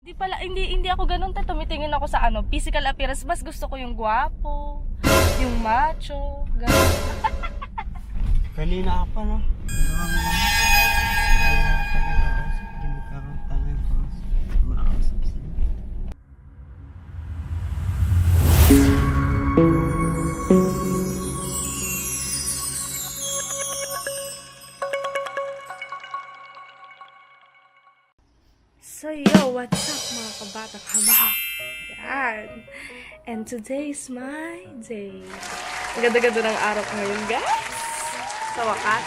Hindi ako ganun, tumitingin ako sa physical appearance. Mas gusto ko yung gwapo, yung macho, ganun. Kanina ka pa, no? So yo, what's up mga kabata kama? Yan. And today is my day. Ang ganda-ganda ng araw ko ngayon, guys. Sa wakas.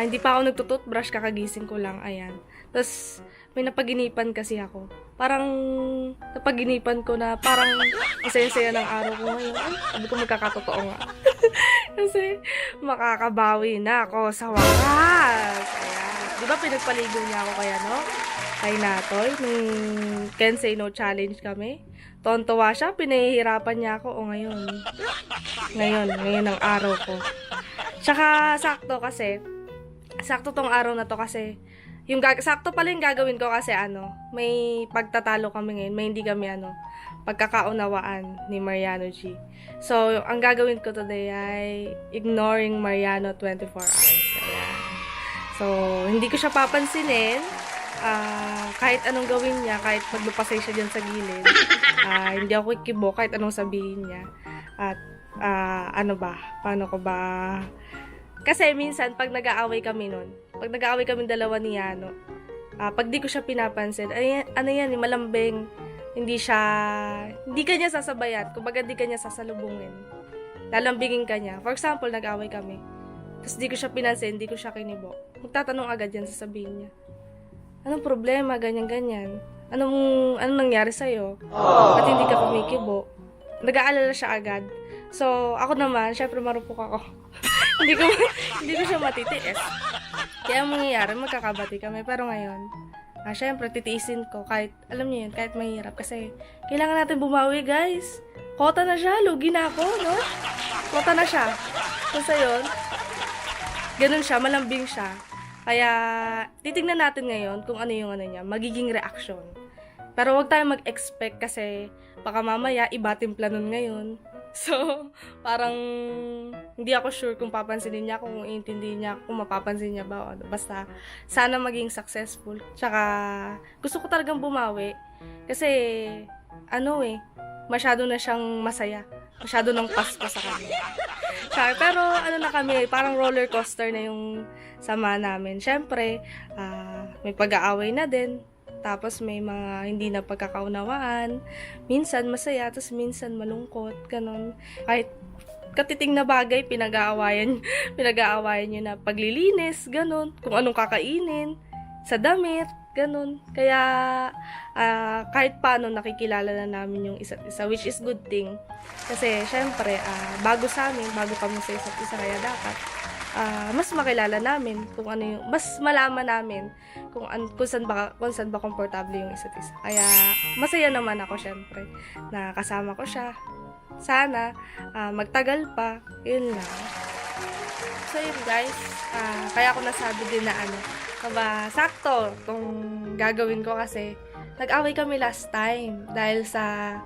Hindi pa ako nagtututbrush, kakagising ko lang, ayan. Tapos, may napaginipan kasi ako. Parang, napaginipan ko na parang masaya-saya ng araw ko ngayon. Ay, sabi ko magkakatotoo nga. Kasi, makakabawi na ako sa wakas. Ayan. Di ba pinagpaligo niya ako kaya, no? Kay Natoy, nung Can Say No Challenge kami. Tontuwa siya, pinahihirapan niya ako. O ngayon ang araw ko. Tsaka, sakto tong araw na to kasi, sakto pala yung gagawin ko kasi may pagtatalo kami ngayon, may hindi kami pagkakaunawaan ni Mariano G. So, ang gagawin ko today ay ignoring Mariano 24 hours. Ayan. So, hindi ko siya papansinin. Kahit anong gawin niya, kahit maglupasay siya dyan sa gilid, hindi ako ikibo kahit anong sabihin niya. At, paano ko ba? Kasi minsan, pag nag-aaway kami dalawa ni Yano, pag di ko siya pinapansin, yan, malambing, hindi ka niya sasabayan, kumbaga di ka niya sasalubungin. Lalambingin ka niya. For example, nag-aaway kami, tapos di ko siya pinansin, di ko siya kinibo. Magtatanong agad yan, sasabihin niya, anong problema, ganyan-ganyan? Anong nangyari sa'yo? Ba't hindi ka kumikibo? Nag-aalala siya agad. So, ako naman, syempre marupok ako. hindi ko siya matitiis. Kaya mangyayari, magkakabati kami. Pero ngayon, syempre, titiisin ko. Kahit, alam niyo yun, kahit mahirap. Kasi, kailangan natin bumawi, guys. Kota na siya, lugi na ako, no? Kota na siya. Kasi yun, ganun siya, malambing siya. Kaya, titignan natin ngayon kung ano yung niya, magiging reaction. Pero wag tayo mag-expect kasi baka mamaya iba timpla nun ngayon. So, parang hindi ako sure kung papansinin niya, kung iintindihin niya, kung mapapansin niya ba. Basta, sana maging successful. Tsaka, gusto ko talagang bumawi. Kasi, masyado na siyang masaya. Masyado nang Pasko sa kanya. Pero, na kami, parang roller coaster na yung sama namin. Siyempre, may pag-aaway na din. Tapos may mga hindi na pagkakaunawaan. Minsan masaya, tapos minsan malungkot. Ganon. Kahit katiting na bagay, pinag-aawayan nyo na paglilinis, ganon. Kung anong kakainin, sa damit, ganon. Kaya, kahit paano nakikilala na namin yung isa't isa, which is good thing. Kasi, syempre, bago sa amin, bago kami sa isa't isa, kaya dapat, mas makilala namin kung ano yung, mas malaman namin kung saan ba komportable yung isa't isa. Kaya, masaya naman ako, syempre, na kasama ko siya. Sana, magtagal pa, yun lang. So, yun guys, kaya ako nasabi din na sakto kung gagawin ko kasi, nag-away kami last time dahil sa,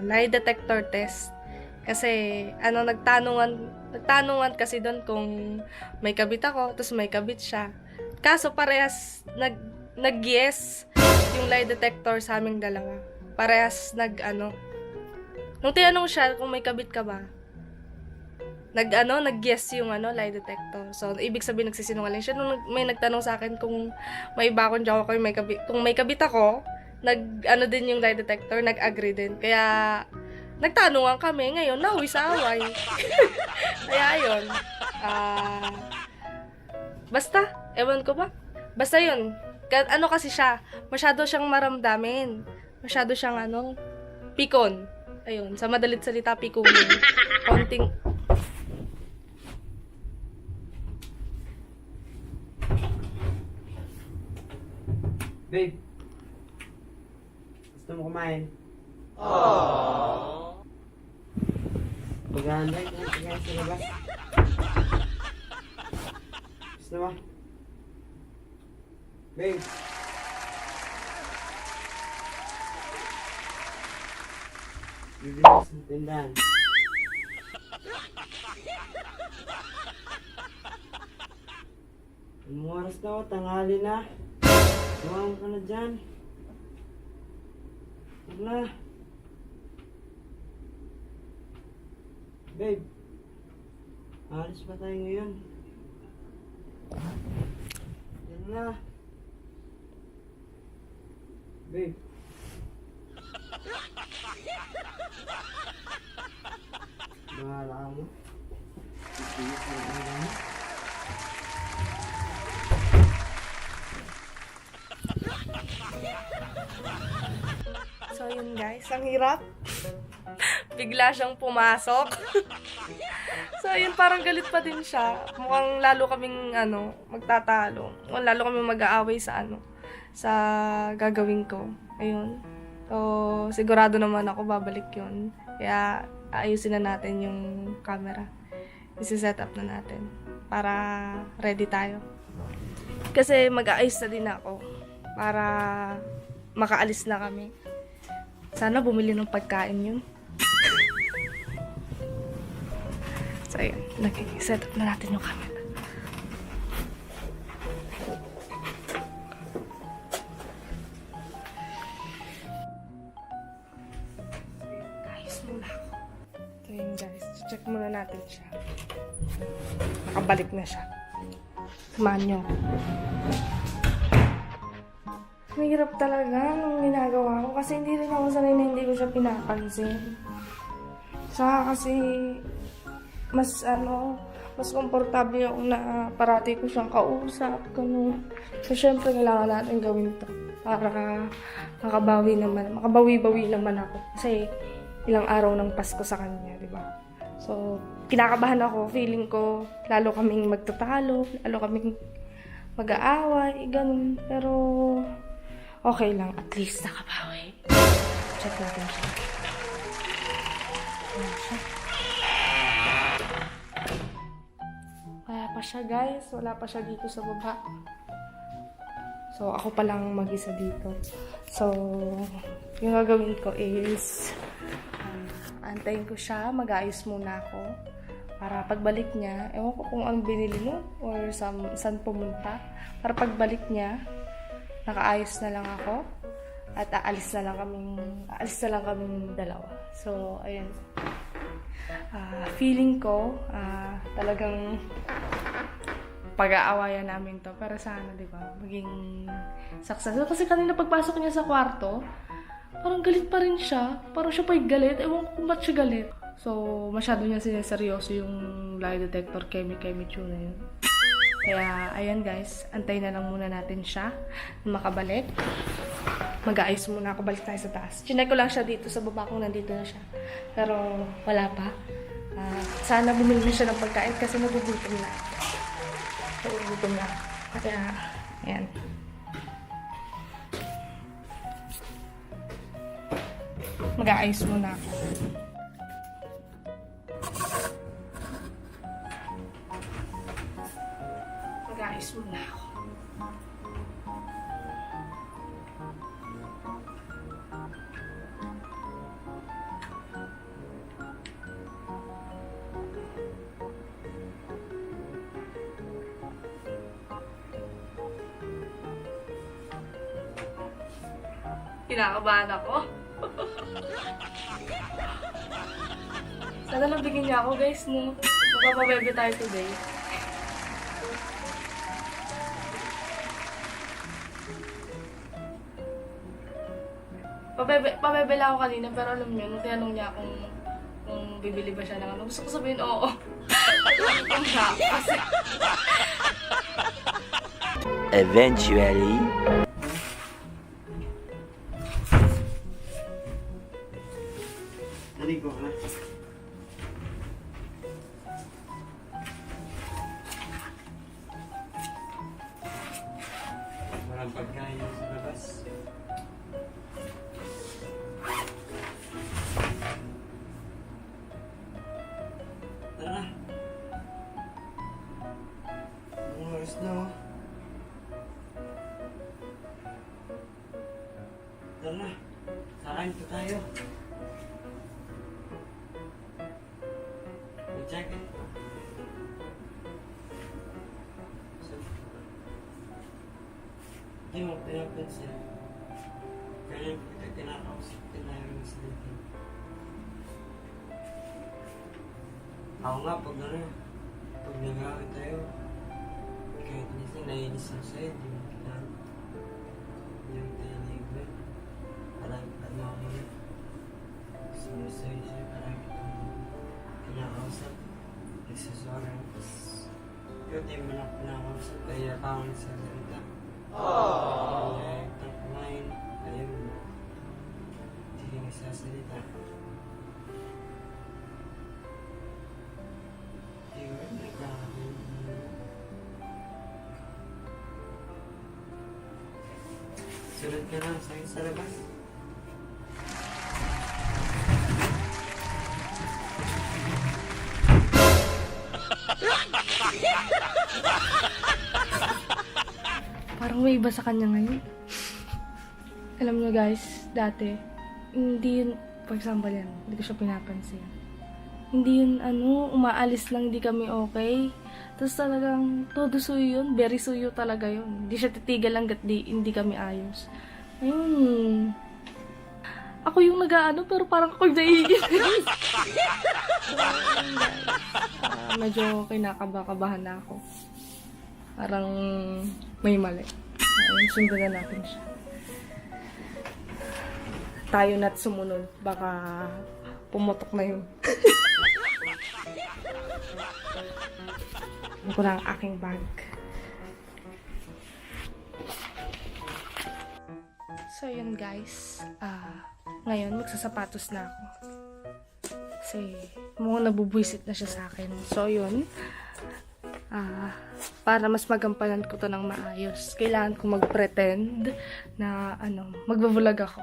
lie detector test. Kasi, nagtanungan kasi doon kung may kabit ako, tapos may kabit siya. Kaso parehas nag-yes yung lie detector sa aming dalawa. Parehas nung tinanong siya kung may kabit ka ba, nag-yes yung lie detector. So, ibig sabihin nagsisinungaling siya. Nung may nagtanong sa akin kung may iba akong jowa ko, kung may kabit ako, din yung lie detector, nag-agree din. Kaya, nagtanungan kami, ngayon, nauwi sa away. Kaya, ayun. Basta, ewan ko ba? Basta yun. Kasi siya, masyado siyang maramdamin. Masyado siyang, pikon. Ayun, sa madalit salita, pikunin. Konting, Babe, gusto mo kumain? Pag-aantay ko na sa labas. Gusto mo? Babe, Bibilis ng tindahan. Anong oras na o? Tanghali na. Tumawa ka na dyan. Wala. Babe. Alis ba tayo ngayon? Yan na. Babe. Bahala ka mo. Ipiyos mo ang ulo mo. So yun guys, ang hirap. Bigla siyang pumasok. So yun, parang galit pa din siya. Mukhang lalo kaming magtatalo. O lalo kaming mag-aaway sa sa gagawin ko. Ayun. So sigurado naman ako babalik yun. Kaya ayusin na natin yung camera. Isi-set up na natin para ready tayo. Kasi mag-aayos na din ako para makaalis na kami. Sana bumili ng pagkain yun. So, ayun. Nag-set up na natin yung camera. Guys, muna ako. So, yun guys. Check muna natin siya. Nakabalik na siya. Samahan nyo. Mahirap talaga nung ginagawa ko kasi hindi rin ako sanay na hindi ko siya pinapansin. Saka kasi mas komportable ako na parati ko siyang kausap, ganun. So syempre kailangan natin gawin to para makabawi-bawi naman ako. Kasi ilang araw ng Pasko sa kanya, di ba? So kinakabahan ako, feeling ko lalo kaming magtatalo, lalo kaming mag-aaway, ganun. Pero okay lang, at least nakabawi. Check natin siya. Ayan siya. Wala pa siya guys, wala pa siya dito sa baba. So ako pa lang mag-isa dito. So yung gagawin ko is antayin ko siya, mag-aayos muna ako. Para pagbalik niya, ewan ko kung ang binili mo or saan pumunta. Para pagbalik niya, nakaayos na lang ako at aalis na lang kaming dalawa. So, ayun. Feeling ko, talagang pag-aawayan namin to. Para sana, di ba, maging success. Kasi kanina pagpasok niya sa kwarto, parang galit pa rin siya. Parang siya pa'y galit. Ewan ko kung ba't siya galit. So, masyado niya sineseryoso yung lie detector kemi-kemi na yun. Kaya, ayan guys, antayin na lang muna natin siya na makabalik. Mag-aayos muna ako, balik tayo sa taas. Chinek ko lang siya dito sa baba kung nandito na siya. Pero, wala pa. Sana bumili na siya ng pagkain kasi nagugutom na. Kaya, ayan. Mag-aayos muna ako. Mag-aayos muna ako. Kinakabahan ako. Sana lang bigyan niya ako guys, no? Magpapabebe tayo today. Pabebe lang ako kanina, pero alam niyo, nung tinanong niya kung bibili ba siya ng ano, gusto ko sabihin, oo. Ang siya, kasi... Eventually. Naligo ka na. Walang pagkain sa labas. Tara. Ang oras na oh. Tara na. Kakain pa tayo. yan siya. Kaya kita kinakausap tinayon sa dito. Ako nga, pag nag-awit tayo, kahit minsan nainis ako sa'yo, hindi mo kinakausap. Yung tiniligod. Parang ako na. Sinusoy, parang kinakausap. Nagsasorry. Pero di mo na kinakausap, kaya ako nagsasalita. Kaya ito kumain, ayaw mo. Hindi ka nagsasalita. Hindi ko rin nagkakaroon. Sunod ka na sa labas. Parang may iba sa kanya ngayon. Alam niyo guys, dati, hindi yun, for example yan, hindi ko siya pinapansin. Hindi yun, umaalis lang, hindi kami okay. Tapos talagang, todo suyo yun, very suyo talaga yun. Hindi siya titigil hanggat hindi kami ayos. Ayun. Ako yung pero parang ako yung naiigil. Medyo kinakaba-kabahan na ako. Parang may mali. Ayun, sundan na natin siya. Tayo na't sumunod. Baka pumutok na yun. Ano ko na ang aking bag. So yun guys. Ngayon magsasapatos na ako. Kasi mukhang nabubwisit na siya sa akin. So yun. Para mas magampanan ko to ng maayos, kailangan ko mag-pretend na magbablog ako.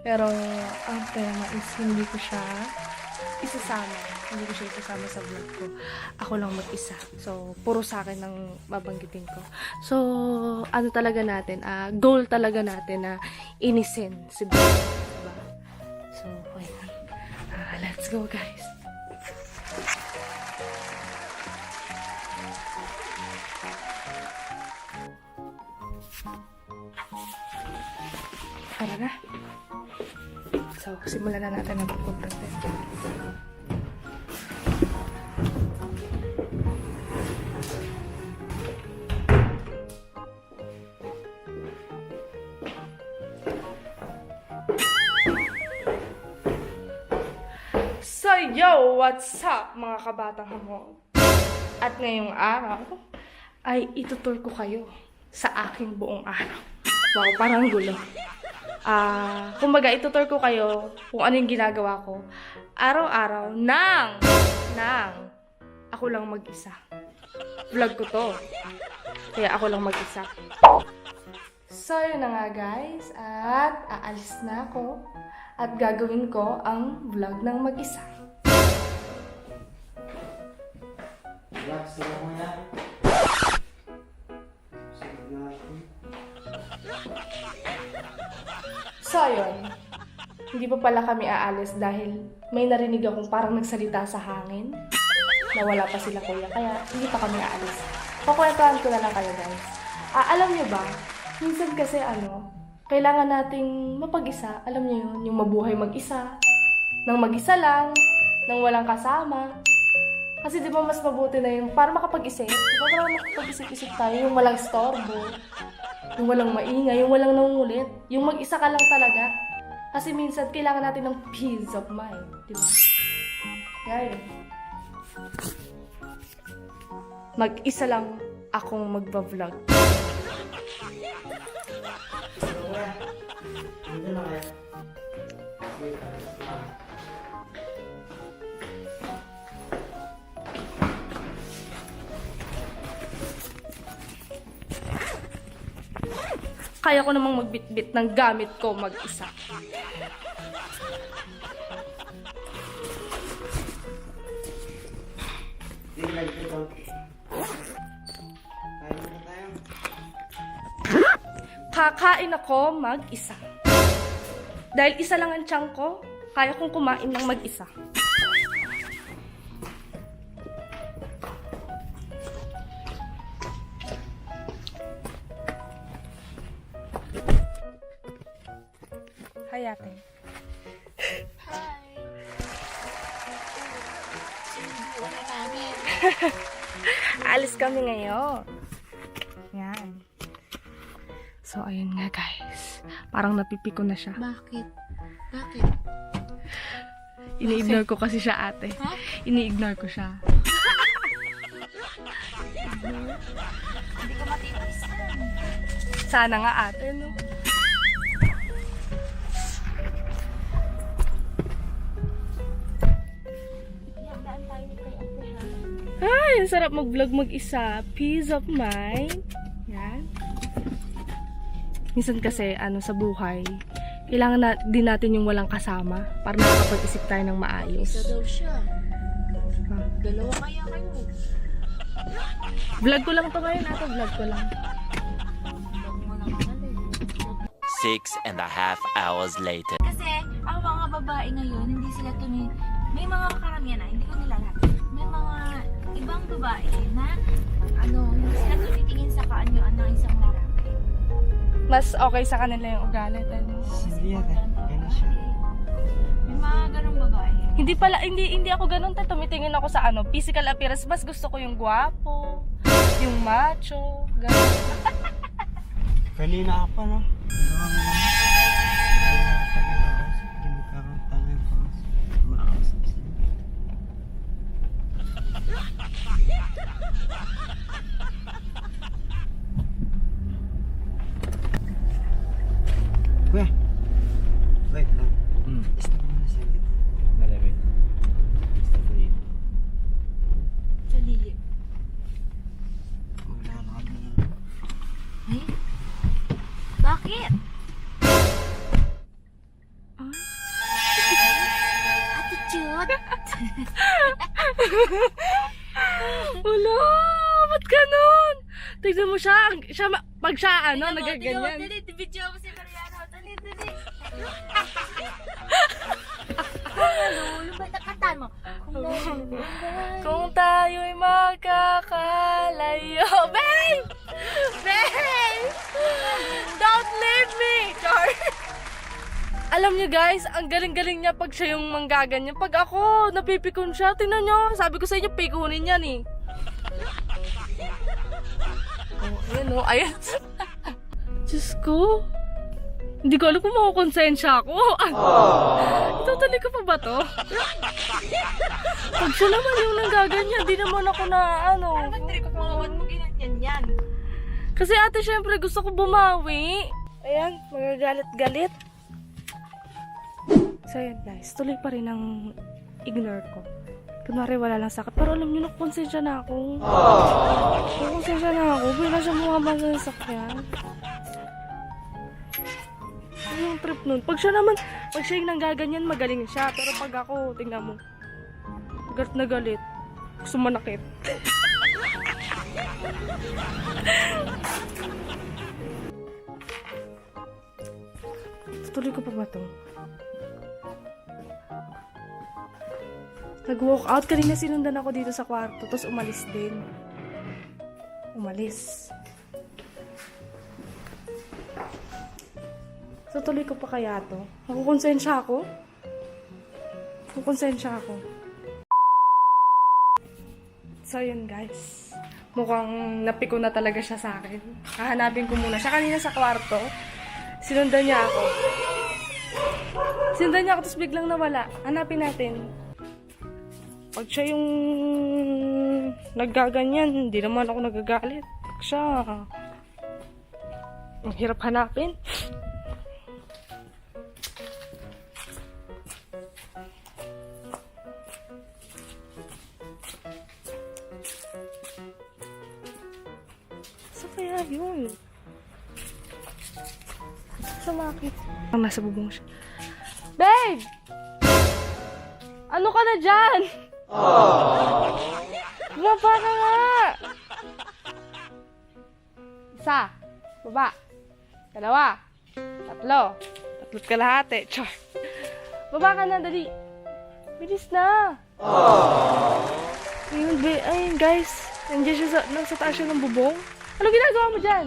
Pero ang tema is hindi ko siya isasama. Hindi ko siya isasama sa vlog ko. Ako lang mag-isa. So, puro sa akin ang babanggitin ko. So, talaga natin, goal talaga natin na inisin si Bella. Diba? So, ayan. Let's go guys. Tara na. So, simulan na natin ang pagpunta. So, yo! What's up, mga kabatang hamon? At ngayong araw, ay itutur ko kayo sa aking buong araw. Wow, parang gulo. Kumbaga, itutur ko kayo kung ano yung ginagawa ko araw-araw nang ako lang mag-isa. Vlog ko to. Kaya ako lang mag-isa. So, yun na nga guys. At aalis na ako. At gagawin ko ang vlog ng mag-isa. Relax lang mo yan. Sunod natin. So, yun. Hindi pa pala kami aalis dahil may narinig akong parang nagsalita sa hangin na wala pa sila kuya. Kaya hindi pa kami aalis. Pakwentuhan ko na lang kayo guys. Alam nyo ba, minsan kasi kailangan nating mapag-isa. Alam nyo yun, yung mabuhay mag-isa. Nang mag-isa lang, nang walang kasama. Kasi di ba mas mabuti na yung para makapag-isip. Di ba parang makapag-isip-isip tayo, yung walang storbo. Yung walang maingay, yung walang nangungulit. Yung mag-isa ka lang talaga. Kasi minsan, kailangan natin ng peace of mind. Di ba? Kaya mag-isa lang akong magba-vlog. Hindi na kaya. Kaya ko namang magbitbit ng gamit ko mag-isa. Tingnan ito. Kain na tayo. Kakain ako mag-isa. Dahil isa lang ang tiyan ko, kaya kong kumain ng mag-isa. Hi, ate. Hi. Sinubuan na namin. Alis kami ngayon. Yan. So, ayun nga guys. Parang napipiko na siya. Bakit? Bakit? Ini-ignore ko kasi siya, ate. Ha? Ini-ignore ko siya. Hindi ka matitisan. Sana nga, ate, no? Iandaan tayo ni kay ate ha. Ay, ang sarap mag-vlog mag-isa. Peace of mind. Yan. Minsan kasi, sa buhay, kailangan din natin yung walang kasama para makakapag-isip tayo ng maayos. Isa daw siya. Ha? Dalawa kaya kayo. Vlog ko lang to ngayon, ate. Vlog ko lang. Huwag mo lang galing. 6.5 hours later. Kasi ang mga babae ngayon, hindi sila may mga karamihan na, hindi ko nila lahat. May mga ibang babae na hindi sila tumitingin sa kaanyuan ng isang lalaki. Mas okay sa kanila yung ugali. Hindi yan eh. Ganun siya. May mga ganong babae. Hindi ako ganun, te. Tumitingin ako sa physical appearance. Mas gusto ko yung gwapo, yung macho, ganun. Kanina ka pa, no? Kuya, wait lang. Stop mo na siya dito. Sa lilim. Maglalakad na lang. Ay? Bakit? Attitude? Wala! Ba't ganun? Tignan mo siya. Pag siya, nagaganyan. Dali, video mo si Mariano. Dali. Yung ba nakatan mo? Kung tayo'y magkakalayo. Babe! Babe! Don't leave me! Char! Alam niyo guys, ang galing-galing niya pag siya yung manggaganyan. Pag ako, napipikon siya. Tingnan niyo, sabi ko sa inyo, pikunin yan eh. Oh, ayan. Diyos ko. Hindi ko alam kung makukonsensya ako. Totally ko pa ba to? Pag siya naman yung nanggaganyan, di naman ako na Ba't trip mo mo ginanyan yan? Kasi ate, syempre gusto ko bumawi. Ayan, magagalit-galit. So ayan guys, tuloy pa rin ang ignore ko. Kunwari wala lang sakit. Pero alam niyo, nakonsensya na ako. Nakonsensya na ako. Bigla siya bumaba sa sakyan. Ano yung trip nun? Pag siya yung nanggaganyan, magaling siya. Pero pag ako, tingnan mo. Galit na galit. Gusto manakit. Tuloy ko pa ba to? Nag-walk out. Kanina sinundan ako dito sa kwarto. Tapos umalis din. Umalis. So, tuloy ko pa kaya to? Nakukonsensya ako? Nakukonsensya ako. So, yun guys. Mukhang napiko na talaga siya sa akin. Hahanapin ko muna siya. Kanina sa kwarto, sinundan niya ako. Sinundan niya ako, tapos biglang nawala. Hanapin natin. Pag siya yung naggaganyan, hindi naman ako nagagalit. Pag siya, ang hirap hanapin. So kaya yun. Sumakit. Ang nasa bubong siya. Babe! Ano ka na dyan? Baba ka nga! Isa. Baba. Dalawa. Tatlo. Tatlo't kalahati. Char. Baba ka na, dali. Bilis na. Ayun, ayun guys. Nandiyan siya nasa taas siya ng bubong. Ano ginagawa mo dyan?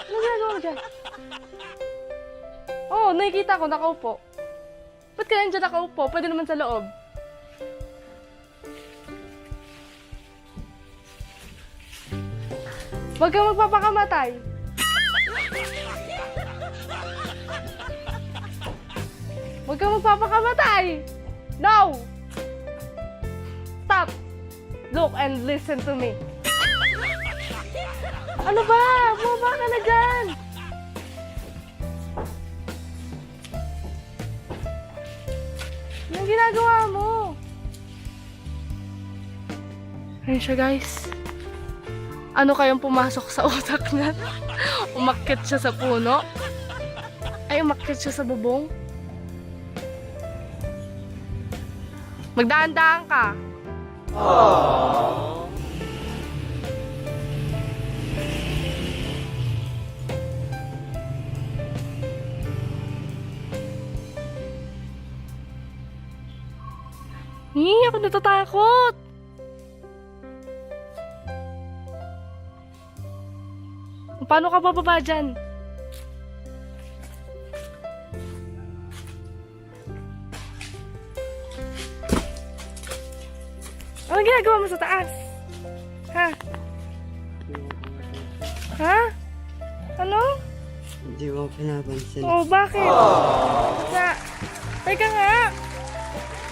Ano ginagawa mo dyan? nakikita ko, nakaupo. Ba't ka nandiyan nakaupo? Pwede naman sa loob. Huwag kang magpapakamatay. Huwag kang magpapakamatay. No! Stop! Look and listen to me. Ano ba? Bumaba ka na dyan! Anong ginagawa mo? Ayun siya, guys. Ano kayang pumasok sa utak niya? Umakyat siya sa puno? Ay, umakyat siya sa bubong? Magdaan-daan ka. Ako natatakot. Paano ka bababa dyan? Anong ginagawa mo sa taas? Ha? Ha? Ano? Hindi mo pinapansin. Oh, bakit? Sa... Teka nga!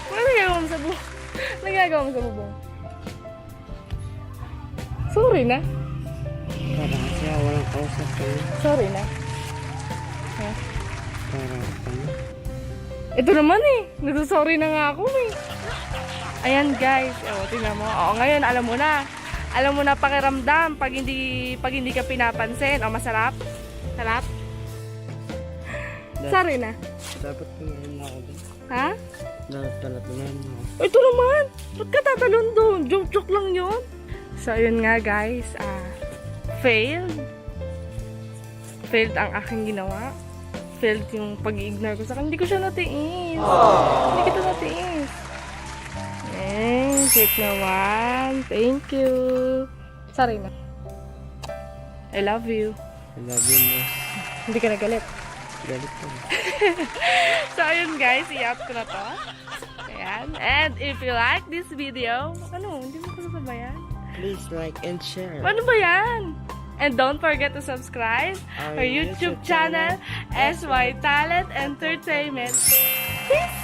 Ano nagagawa mo sa bubong? Ano nagagawa mo sa bubong? Sorry na. Para kasi walang kausap ka na. Sorry na. Ha? Para ka na. Ito naman eh. Nagsasorry na nga ako eh. Ayan guys. O, tingnan mo. Oo, ngayon alam mo na. Alam mo na pakiramdam pag hindi ka pinapansin. O, masarap? Sarap? Sorry na. Dapat tumayin mo ako doon. Ha? Dapat pala tumayin mo ako. Ito naman. Ba't ka tatalon doon? Joke-joke lang yun. So, ayun nga guys. Failed. Failed ang aking ginawa. Failed yung pag-ignore ko sa kanya. Hindi ko siya natiis. Hindi kita natiis. Cute naman. Thank you. Sorry na. I love you. I love you, boss. Hindi ka nagalit. Galit ka. So, ayun guys. I-out ko na to. Ayan. And if you like this video, ano? Hindi mo ko nasabayan? Please like and share. Ano ba yan? And don't forget to subscribe our YouTube channel, SY Talent Entertainment. Peace!